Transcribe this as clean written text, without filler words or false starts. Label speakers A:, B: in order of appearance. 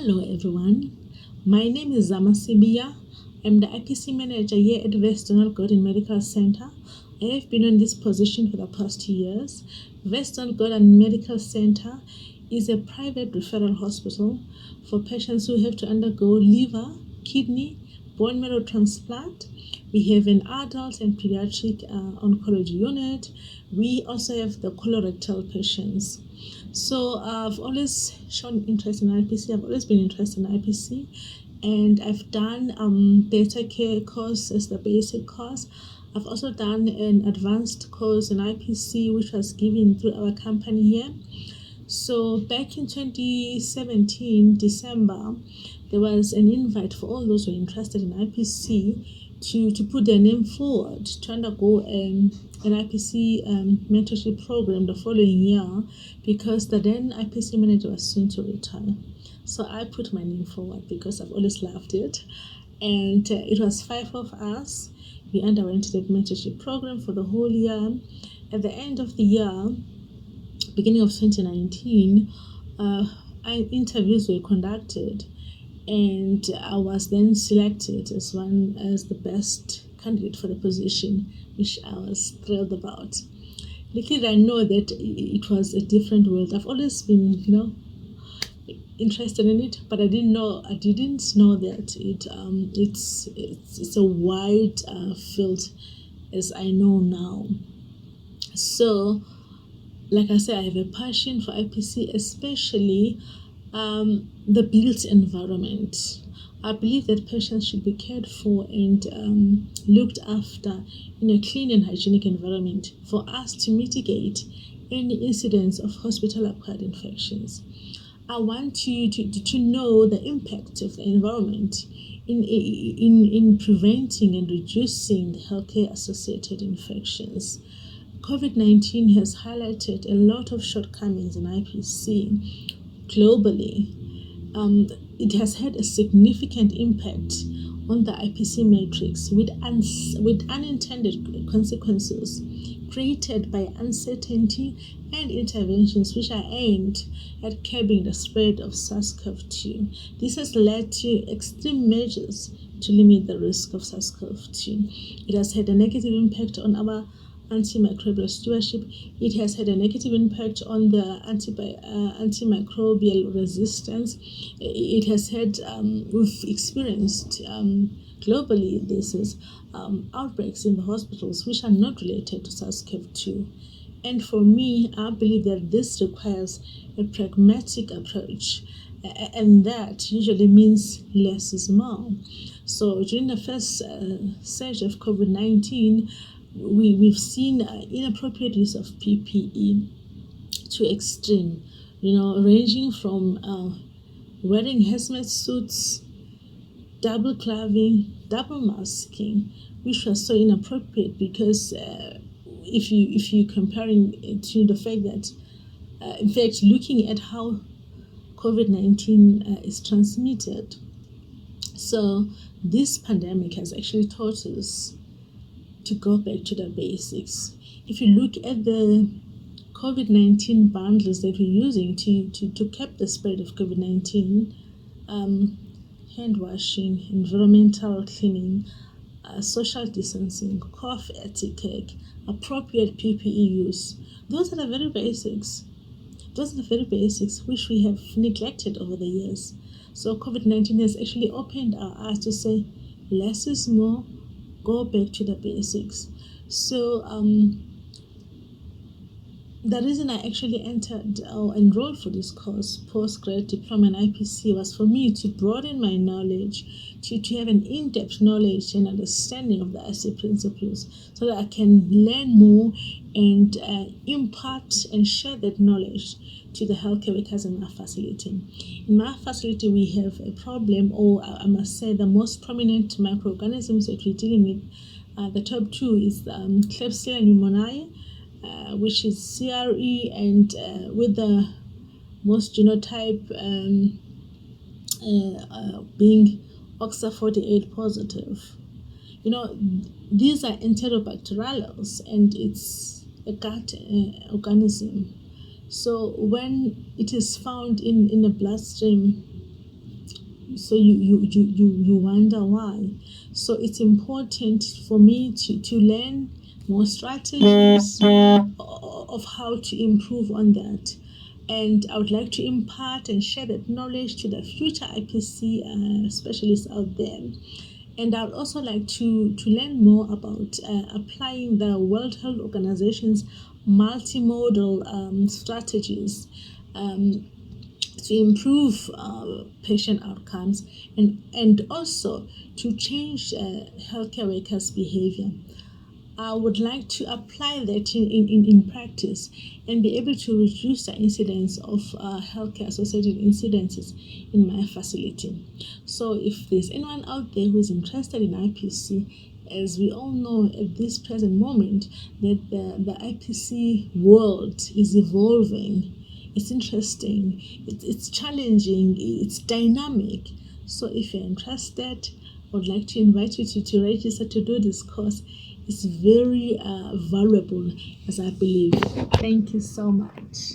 A: Hello everyone, my name is Zama Sibia. I'm the IPC manager here at West Donald Gordon Medical Center. I have been in this position for the past 2 years. West Donald Gordon Medical Center is a private referral hospital for patients who have to undergo liver, kidney, bone marrow transplant. We have an adult and pediatric oncology unit. We also have the colorectal patients. So I've always shown interest in IPC. I've always been interested in IPC, and I've done beta care course as the basic course. I've also done an advanced course in IPC, which was given through our company here. So back in 2017, December, there was an invite for all those who are interested in IPC to put their name forward to undergo an IPC mentorship program the following year, because the then IPC manager was soon to retire. So I put my name forward because I've always loved it. And it was 5 of us. We underwent that mentorship program for the whole year. At the end of the year, beginning of 2019, interviews were conducted, and I was then selected as the best candidate for the position, which I was thrilled about. Little did I know that it was a different world. I've always been, interested in it, but I didn't know that it's a wide field as I know now. So, like I said, I have a passion for IPC, especially the built environment. I believe that patients should be cared for and looked after in a clean and hygienic environment for us to mitigate any incidents of hospital-acquired infections. I want you to know the impact of the environment in preventing and reducing the healthcare-associated infections. COVID-19 has highlighted a lot of shortcomings in IPC globally. It has had a significant impact on the IPC matrix with unintended consequences created by uncertainty and interventions which are aimed at curbing the spread of SARS-CoV-2. This has led to extreme measures to limit the risk of SARS-CoV-2. It has had a negative impact on our antimicrobial stewardship. It has had a negative impact on the antimicrobial resistance. It has had, we've experienced globally, this is outbreaks in the hospitals which are not related to SARS-CoV-2. And for me, I believe that this requires a pragmatic approach, and that usually means less is more. So during the first surge of COVID-19, we've seen inappropriate use of PPE to extreme, ranging from wearing hazmat suits, double gloving, double masking, which was so inappropriate because if you comparing it to the fact that, in fact, looking at how COVID-19 is transmitted, so this pandemic has actually taught us to go back to the basics. If you look at the COVID-19 bundles that we're using to cap the spread of COVID-19, hand washing, environmental cleaning, social distancing, cough etiquette, appropriate PPE use, those are the very basics. Those are the very basics which we have neglected over the years. So COVID-19 has actually opened our eyes to say less is more, go back to the basics. So the reason I actually entered or enrolled for this course, postgrad diploma in IPC, was for me to broaden my knowledge, to have an in-depth knowledge and understanding of the IC principles, so that I can learn more and impart and share that knowledge to the healthcare workers in my facility. In my facility, we have a problem, or I must say the most prominent microorganisms that we're dealing with. The top two is Klebsiella pneumoniae, which is CRE, and with the most genotype being OXA48 positive. These are enterobacteriales, and it's a gut organism. So when it is found in the bloodstream, so you wonder why. So it's important for me to learn more strategies of how to improve on that. And I would like to impart and share that knowledge to the future IPC specialists out there. And I would also like to learn more about applying the World Health Organization's multimodal strategies um, to improve patient outcomes, and also to change healthcare workers' behavior. I would like to apply that in practice and be able to reduce the incidence of healthcare associated incidences in my facility. So, if there's anyone out there who is interested in IPC, as we all know at this present moment, that the IPC world is evolving. It's interesting, it's challenging, it's dynamic. So, if you're interested, I would like to invite you to register to do this course. It's very valuable, as I believe. Thank you so much.